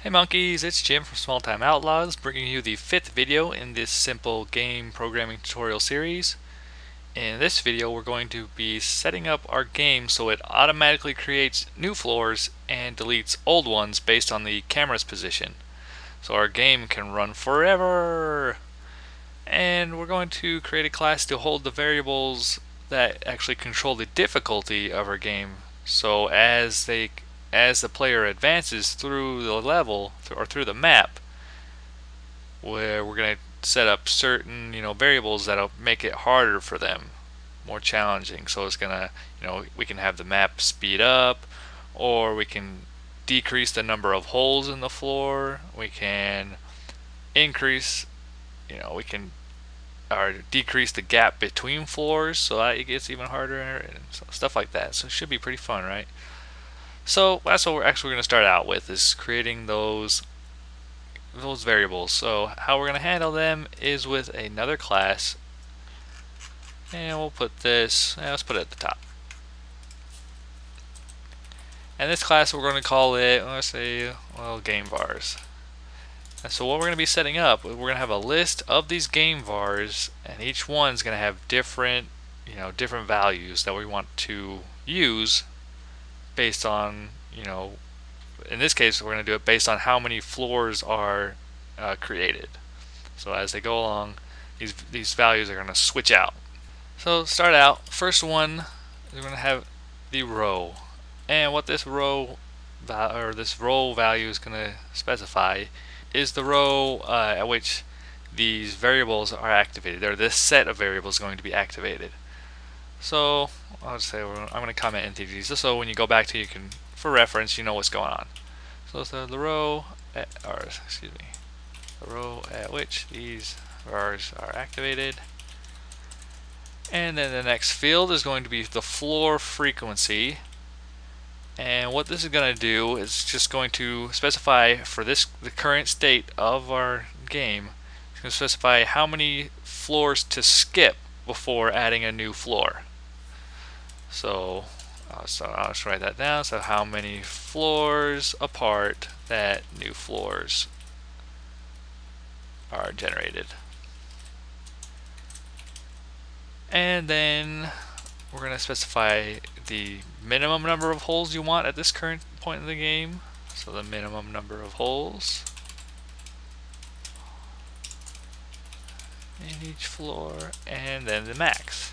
Hey monkeys, it's Jim from Small Time Outlaws, bringing you the 5th video in this simple game programming tutorial series. In this video we're going to be setting up our game so it automatically creates new floors and deletes old ones based on the camera's position. So our game can run forever! And we're going to create a class to hold the variables that actually control the difficulty of our game. So as the player advances through the level or through the map, where we're going to set up certain variables that'll make it harder for them, more challenging. So it's gonna we can have the map speed up, or we can decrease the number of holes in the floor. We can increase we can or decrease the gap between floors so that it gets even harder and stuff like that. So it should be pretty fun, right? So that's what we're going to start out with, is creating those variables. So how we're going to handle them is with another class, and we'll put this, let's put it at the top. And this class we're going to call it, let's say, game vars. And so what we're going to be setting up, we're going to have a list of these game vars, and each one's going to have different different values that we want to use based on, in this case we're going to do it based on how many floors are created. So as they go along, these values are going to switch out. So start out, first one, we're going to have the row, and what this row value is going to specify is the row at which these variables are activated, or this set of variables is going to be activated. So I'll just say I'm going to comment integers just so when you go back to, you can, for reference, you know what's going on. So the row at, the row at which these vars are activated. And then the next field is going to be the floor frequency. And what this is going to do is just going to specify for the current state of our game, it's going to specify how many floors to skip before adding a new floor. So I'll just write that down. So how many floors apart that new floors are generated. And then we're going to specify the minimum number of holes you want at this current point in the game. So the minimum number of holes in each floor, and then the maximum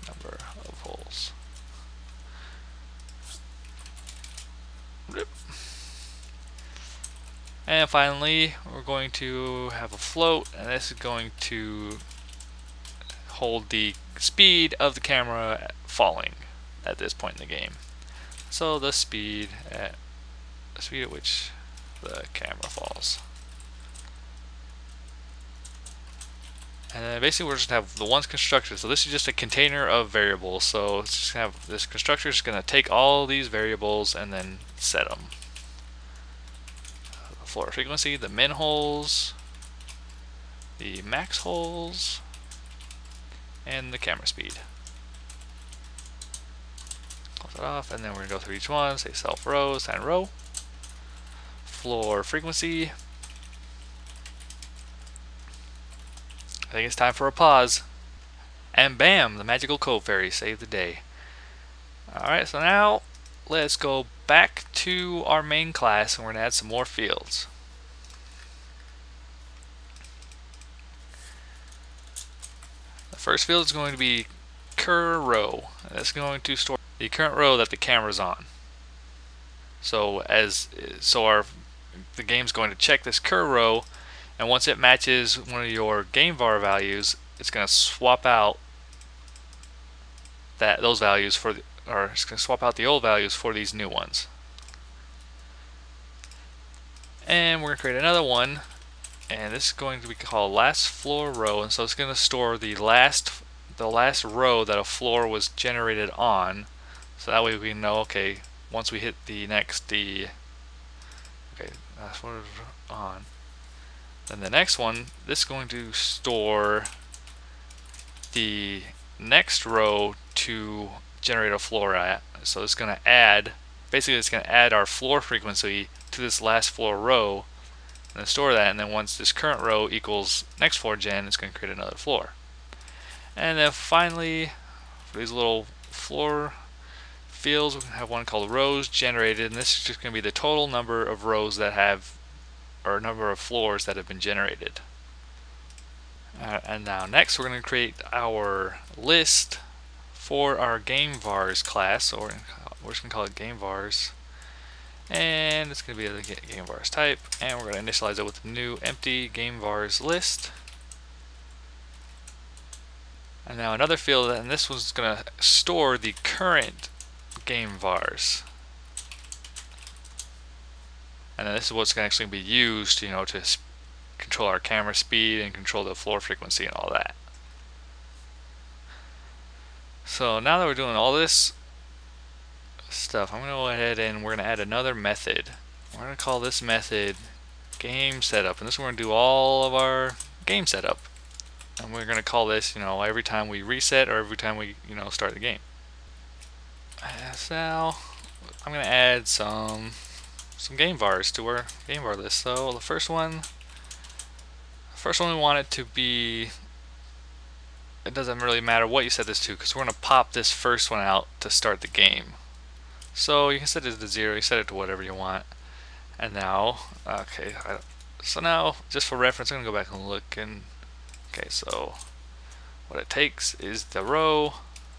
number of holes. And finally, we're going to have a float, and this is going to hold the speed of the camera falling at this point in the game. So the speed at which the camera falls. And then basically we're just going to have the one's constructor. So this is just a container of variables. So it's just going to have this constructor is going to take all these variables and then set them. The floor frequency, the min holes, the max holes, and the camera speed. Close it off, and then we're going to go through each one, say self row, assign row, floor frequency. I think it's time for a pause. And bam, the magical code fairy saved the day. Alright, so now let's go back to our main class, and we're going to add some more fields. The first field is going to be cur row. That's going to store the current row that the camera's on. So the game's going to check this cur row, and once it matches one of your game var values, it's going to swap out those values for it's going to swap out the old values for these new ones. And we're going to create another one, and this is going to be called last floor row, and so it's going to store the last row that a floor was generated on. So that way we know, okay, once we hit the last floor on. Then the next one, this is going to store the next row to generate a floor at, So it's going to add, basically it's going to add our floor frequency to this last floor row and then store that, and then once this current row equals next floor gen, it's going to create another floor. And then finally, for these little floor fields, we have one called rows generated, and this is just going to be the total number of rows that have, or number of floors that have been generated. And now next we're going to create our list for our game vars class. So we're just going to call it game vars, and it's going to be the game vars type, and we're going to initialize it with a new empty game vars list. And now another field, and this one's going to store the current game vars. And then this is what's going to actually be used, to control our camera speed and control the floor frequency and all that. So now that we're doing all this stuff, I'm going to go ahead and we're going to add another method. We're going to call this method game setup, and this is where we're going to do all of our game setup. And we're going to call this, every time we reset or every time we, start the game. So now I'm going to add some game vars to our game var list. So the first one we want it to be, it doesn't really matter what you set this to, because we're going to pop this first one out to start the game. So you can set it to 0, you set it to whatever you want. And now, okay, so now just for reference, I'm going to go back and look, and okay, so what it takes is the row,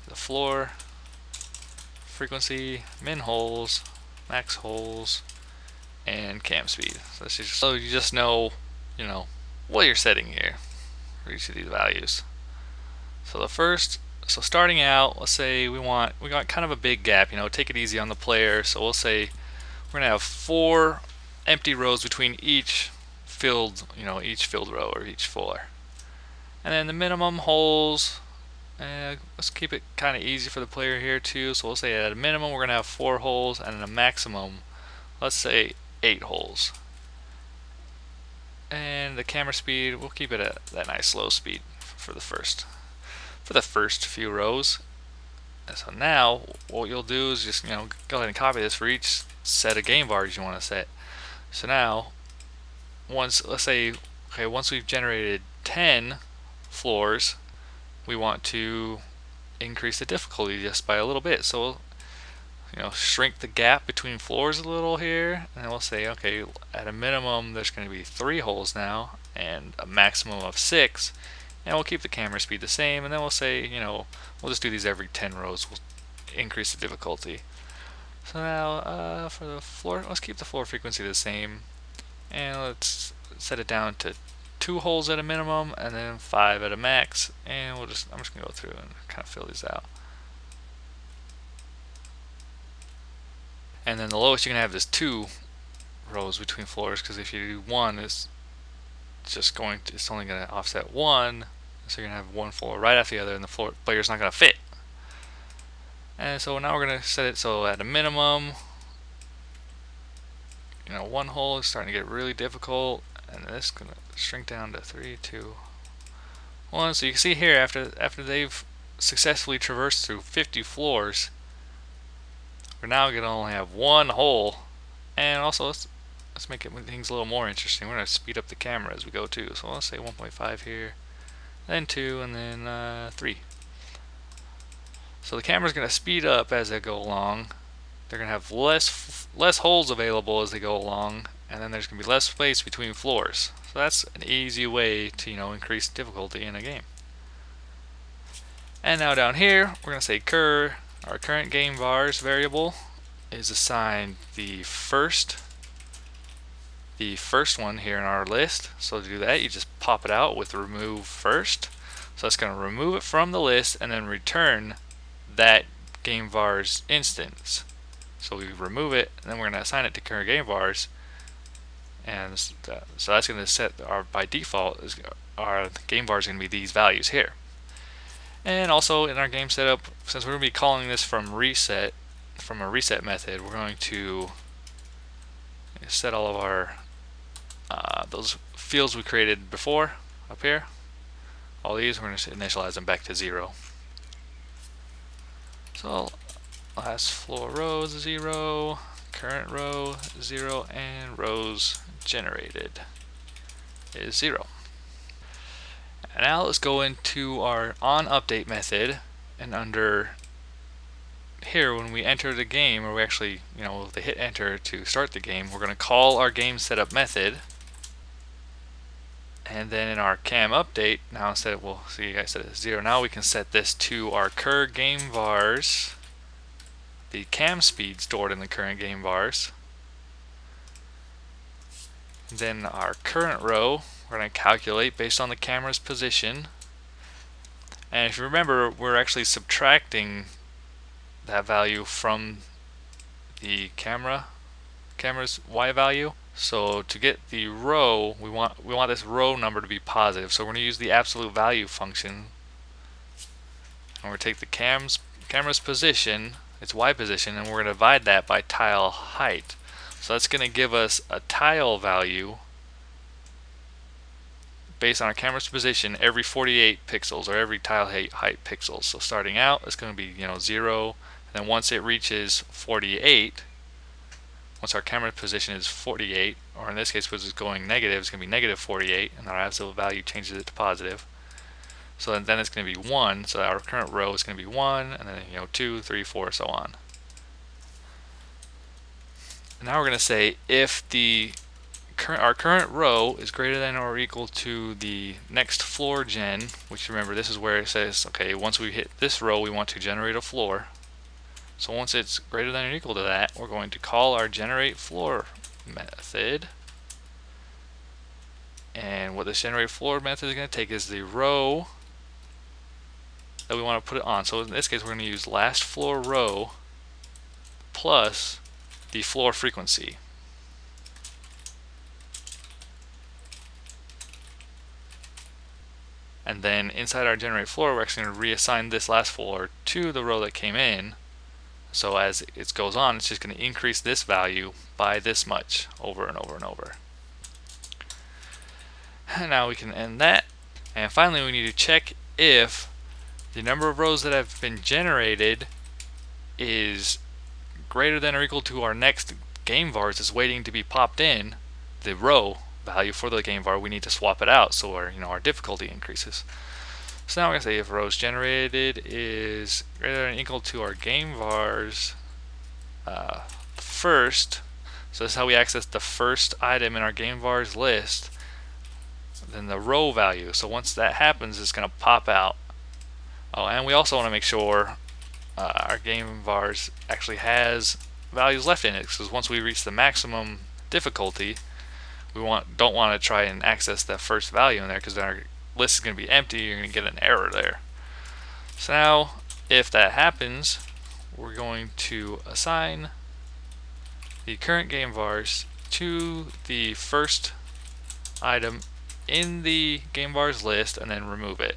the floor, frequency, min holes, max holes, and cam speed. So you just know, what you're setting here for each of these values. So starting out, let's say we got kind of a big gap, take it easy on the player. So we'll say we're gonna have 4 empty rows between each filled row or each floor. And then the minimum holes, let's keep it kind of easy for the player here too. So we'll say at a minimum we're gonna have 4 holes, and at a maximum, let's say 8 holes. And the camera speed, we'll keep it at that nice low speed for the first few rows. And so now what you'll do is just go ahead and copy this for each set of game vars you want to set. So now once we've generated 10 floors, we want to increase the difficulty just by a little bit. So we'll shrink the gap between floors a little here, and we'll say, okay, at a minimum there's going to be 3 holes now and a maximum of 6, and we'll keep the camera speed the same, and then we'll say, we'll just do these every 10 rows. We'll increase the difficulty. So now for the floor, let's keep the floor frequency the same, and let's set it down to 2 holes at a minimum and then 5 at a max, and I'm just going to go through and kind of fill these out. And then the lowest you can have is 2 rows between floors, because if you do 1, it's only going to offset 1, so you're going to have 1 floor right after the other, and the player's not going to fit. And so now we're going to set it so at a minimum, 1 hole is starting to get really difficult, and this is going to shrink down to 3, 2, 1. So you can see here, after they've successfully traversed through 50 floors, we're now going to only have 1 hole. And also let's make things a little more interesting. We're going to speed up the camera as we go too. So let's say 1.5 here, then 2, and then 3. So the camera's going to speed up as they go along. They're going to have less holes available as they go along, and then there's going to be less space between floors. So that's an easy way to increase difficulty in a game. And now down here we're going to say our current game vars variable is assigned the first one here in our list. So to do that, you just pop it out with remove first. So it's going to remove it from the list and then return that game vars instance. So we remove it, and then we're going to assign it to current game vars, and so that's going to set by default our game vars going to be these values here. And also in our game setup, since we're going to be calling this from a reset method, we're going to set all of our those fields we created before up here. All these, we're going to initialize them back to 0. So last floor row is 0, current row 0, and rows generated is 0. And now let's go into our onUpdate method, and under here when we enter the game, or we actually, if they hit enter to start the game, we're going to call our game setup method. And then in our cam update, now instead of, well, see, I said it's 0. Now we can set this to our current game vars, the cam speed stored in the current game vars. And then our current row, we're going to calculate based on the camera's position. And if you remember, we're actually subtracting that value from the camera's Y value. So to get the row, we want this row number to be positive. So we're going to use the absolute value function. And we're going to take the camera's position, its Y position, and we're going to divide that by tile height. So that's going to give us a tile value based on our camera's position every 48 pixels, or every tile height pixels. So starting out, it's going to be 0, and then once it reaches 48, once our camera position is 48, or in this case, which is going negative, it's going to be negative 48, and our absolute value changes it to positive. So then it's going to be 1, so our current row is going to be 1, and then 2, 3, 4, so on. And now we're going to say if our current row is greater than or equal to the next floor gen, which remember this is where it says, okay, once we hit this row, we want to generate a floor. So once it's greater than or equal to that, we're going to call our generate floor method. And what this generate floor method is going to take is the row that we want to put it on. So in this case, we're going to use last floor row plus the floor frequency. And then inside our generate floor, we're actually going to reassign this last floor to the row that came in. So as it goes on, it's just going to increase this value by this much over and over and over. And now we can end that. And finally, we need to check if the number of rows that have been generated is greater than or equal to our next game vars is waiting to be popped in. The row value for the game var, we need to swap it out so our difficulty increases. So now we're going to say if rows generated is greater than or equal to our game vars first, so this is how we access the first item in our game vars list, then the row value. So once that happens, it's going to pop out. Oh, and we also want to make sure our game vars actually has values left in it, because once we reach the maximum difficulty, we don't want to try and access that first value in there, because then our list is going to be empty. You're going to get an error there. So now, if that happens, we're going to assign the current game vars to the first item in the game vars list and then remove it.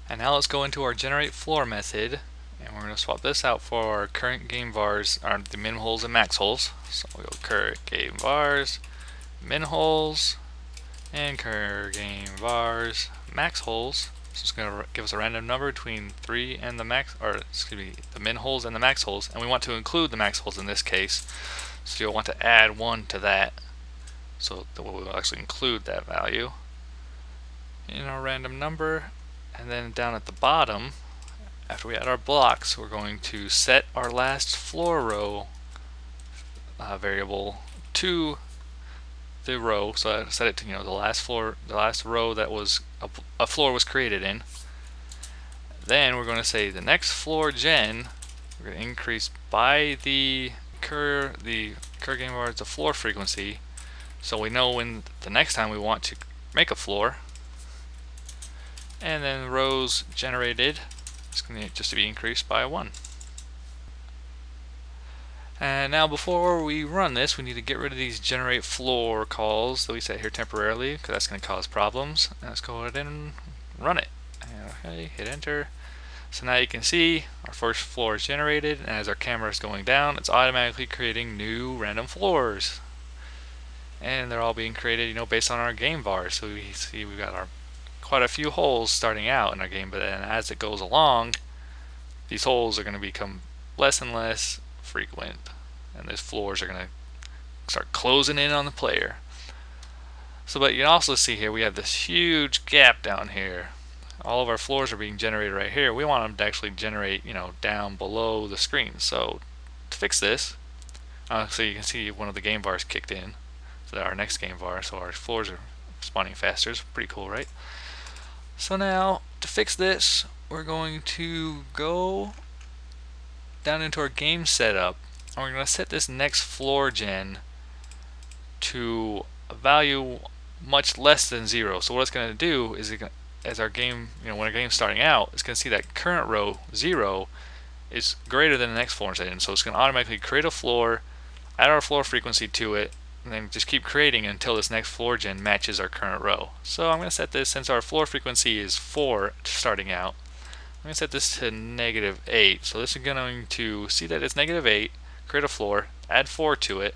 And now let's go into our generate floor method, and we're going to swap this out for our current game vars, the min holes and max holes. So we'll go current game vars, min holes, and current game vars, max holes. So it's going to give us a random number between 3 and the max, or excuse me, the min holes and the max holes, and we want to include the max holes in this case. So you'll want to add 1 to that, so that we'll actually include that value in our random number. And then down at the bottom, after we add our blocks, we're going to set our last floor row variable to the row. So I set it to the last row that was a floor was created in. Then we're going to say the next floor gen, we're going to increase by the cur game var the floor frequency, so we know when the next time we want to make a floor. And then rows generated is going to just be increased by 1. And now before we run this, we need to get rid of these generate floor calls that we set here temporarily, because that's going to cause problems. And let's go ahead and run it. Okay, hit enter. So now you can see our first floor is generated, and as our camera is going down, it's automatically creating new random floors. And they're all being created, based on our game var. So we see we've got quite a few holes starting out in our game, but then as it goes along, these holes are going to become less and less frequent, and these floors are going to start closing in on the player. So, but you can also see here we have this huge gap down here. All of our floors are being generated right here. We want them to actually generate, down below the screen. So to fix this, so you can see one of the game bars kicked in. So our next game bar, so our floors are spawning faster. It's pretty cool, right? So now to fix this, we're going to go down into our game setup, and we're going to set this next floor gen to a value much less than 0. So what it's going to do is as our game, when our game's starting out, it's going to see that current row 0 is greater than the next floor setting. So it's going to automatically create a floor, add our floor frequency to it, and then just keep creating until this next floor gen matches our current row. So I'm going to set this, since our floor frequency is 4 starting out, I'm going to set this to -8. So this is going to see that it's -8, create a floor, add 4 to it,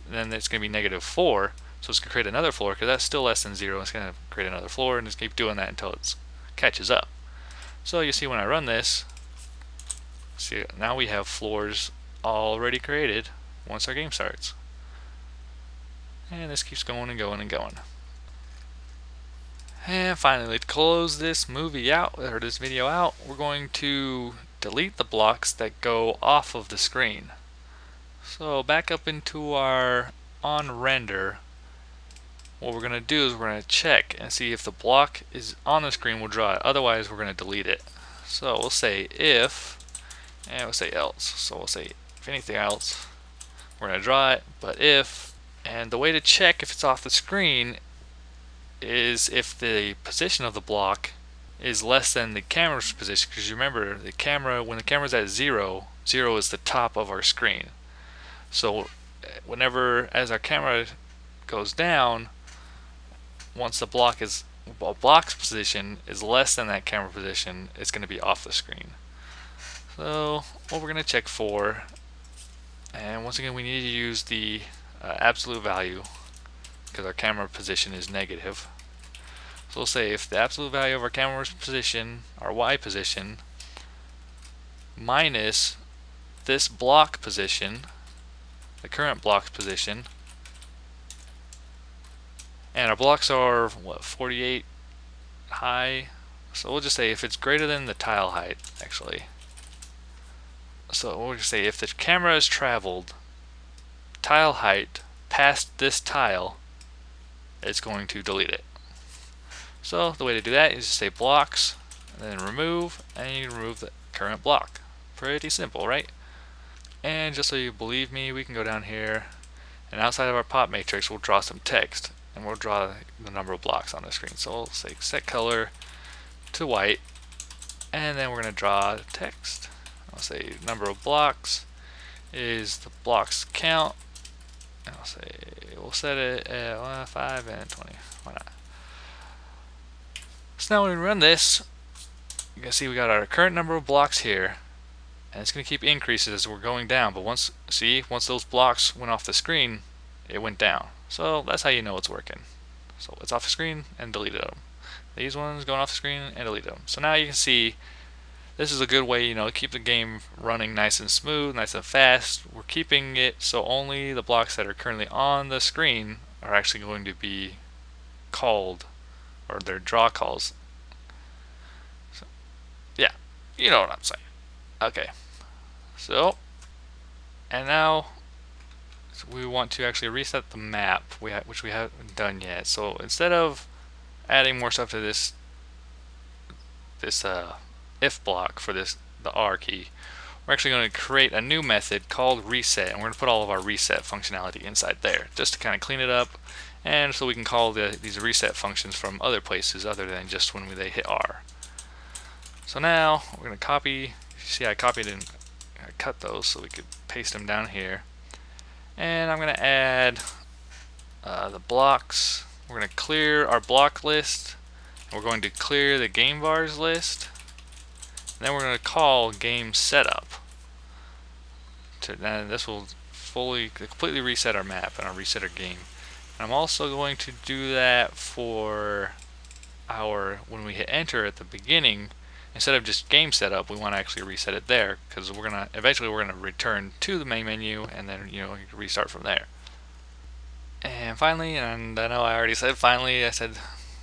and then it's going to be -4. So it's going to create another floor because that's still less than 0. It's going to create another floor and just keep doing that until it catches up. So you see when I run this, see now we have floors already created once our game starts. And this keeps going and going and going. And finally, to close this movie out, or this video out, we're going to delete the blocks that go off of the screen. So back up into our on render, what we're going to do is we're going to check and see if the block is on the screen, we'll draw it. Otherwise, we're going to delete it. So we'll say if, and we'll say else. So we'll say if anything else, we're going to draw it, but if, and the way to check if it's off the screen is if the position of the block is less than the camera's position, because you remember the camera, when the camera's at 0, 0 is the top of our screen. So whenever, as our camera goes down, once the block's position is less than that camera position, it's going to be off the screen. So what we're going to check for, and once again we need to use the absolute value because our camera position is negative. So we'll say if the absolute value of our camera's position, our Y position, minus this block position, the current block position, and our blocks are what, 48 high, so we'll just say if it's greater than the tile height actually. So we'll just say if the camera has traveled tile height past this tile, it's going to delete it. So the way to do that is to say blocks, and then remove, and you remove the current block. Pretty simple, right? And just so you believe me, we can go down here, and outside of our pop matrix, we'll draw some text, and we'll draw the number of blocks on the screen. So we'll say set color to white, and then we're going to draw text. I'll say number of blocks is the blocks count, and I'll say we'll set it at 5 and 20. Why not? So now when we run this, you can see we got our current number of blocks here, and it's going to keep increasing as we're going down. But once those blocks went off the screen, it went down. So that's how you know it's working. So it's off the screen and deleted them. These ones going off the screen and deleted them. So now you can see this is a good way, to keep the game running nice and smooth, nice and fast. We're keeping it so only the blocks that are currently on the screen are actually going to be called, or their draw calls. So, yeah, you know what I'm saying. Okay, so, and now we want to actually reset the map, which we haven't done yet. So instead of adding more stuff to this if block for the R key, we're actually going to create a new method called reset, and we're going to put all of our reset functionality inside there just to kind of clean it up, and so we can call these reset functions from other places other than just when they hit R. So now we're going to copy. See, I copied and I cut those so we could paste them down here, and I'm going to add the blocks. We're going to clear our block list, and we're going to clear the game bars list, and then we're going to call game setup. And this will completely reset our map and reset our game. And I'm also going to do that for when we hit enter at the beginning, instead of just game setup, we want to actually reset it there, because eventually we're gonna return to the main menu, and then you can restart from there. And finally, and I know I already said finally, I said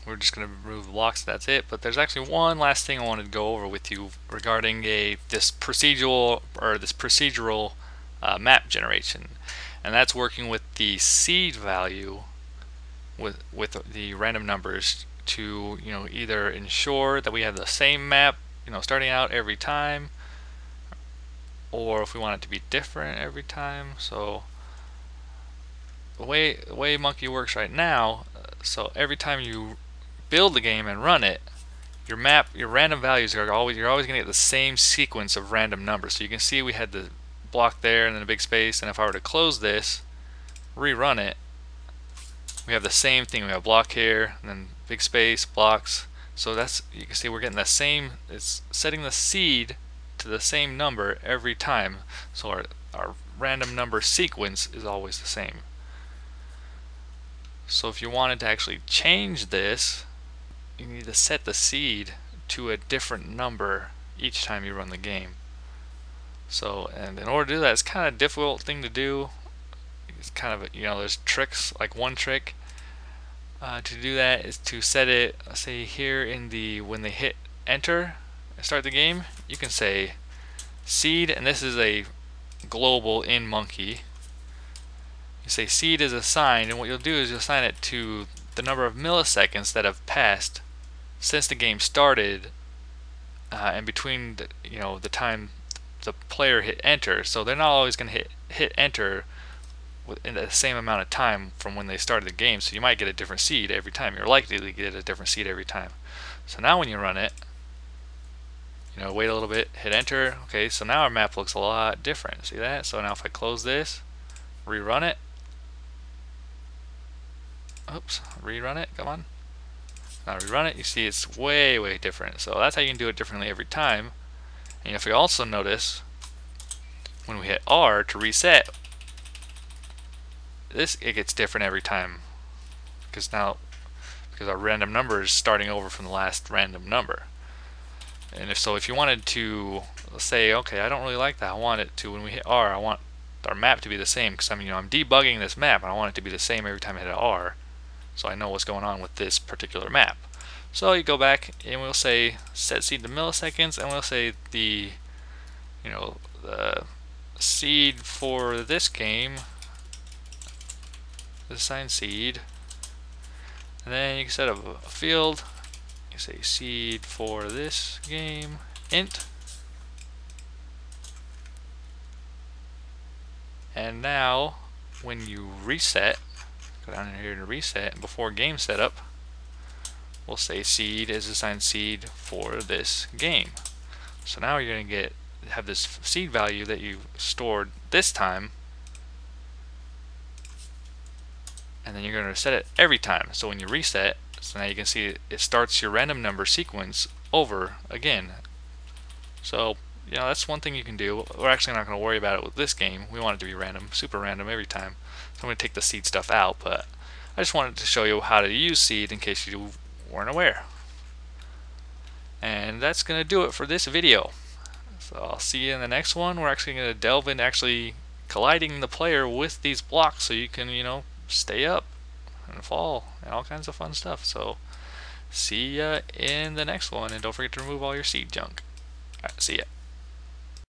we're just going to remove the blocks, that's it, but there's actually one last thing I wanted to go over with you regarding this procedural map generation, and that's working with the seed value with the random numbers to either ensure that we have the same map starting out every time, or if we want it to be different every time. So the way Monkey works right now, so every time you build the game and run it, your random values you're always going to get the same sequence of random numbers. So you can see we had the block there and then a big space, and if I were to close this, rerun it, we have the same thing. We have block here and then big space, blocks. So you can see we're getting the same, it's setting the seed to the same number every time. So our random number sequence is always the same. So if you wanted to actually change this, you need to set the seed to a different number each time you run the game. So, and in order to do that, it's kind of a difficult thing to do. It's kind of, there's tricks, like one trick to do that is to set it, say here when they hit enter and start the game, you can say seed, and this is a global in Monkey. You say seed is assigned, and what you'll do is you'll assign it to the number of milliseconds that have passed since the game started, and between the time the player hit enter. So they're not always going to hit enter in the same amount of time from when they started the game. So you might get a different seed every time. You're likely to get a different seed every time. So now when you run it, wait a little bit, hit enter. Okay, so now our map looks a lot different. See that? So now if I close this, rerun it. Oops, rerun it, come on. Now rerun it, you see it's way different. So that's how you can do it differently every time. And if you also notice, when we hit R to reset, it gets different every time. Because our random number is starting over from the last random number. And if you wanted to say, okay, I don't really like that, I want it to, when we hit R, I want our map to be the same, because I'm debugging this map and I want it to be the same every time I hit R, so I know what's going on with this particular map. So you go back and we'll say set seed to milliseconds, and we'll say the seed for this game, the assigned seed, and then you can set up a field. You say seed for this game int, and now when you reset, go down in here to reset, and before game setup, we'll say seed is assigned seed for this game. So now you're going to have this seed value that you stored this time, and then you're going to set it every time. So when you reset, so now you can see it starts your random number sequence over again. So that's one thing you can do. We're actually not going to worry about it with this game. We want it to be random, super random every time. So I'm going to take the seed stuff out, but I just wanted to show you how to use seed in case you weren't aware. And that's going to do it for this video. So I'll see you in the next one. We're actually going to delve into actually colliding the player with these blocks so you can, stay up and fall and all kinds of fun stuff. So see ya in the next one, and don't forget to remove all your seed junk. Alright, see ya.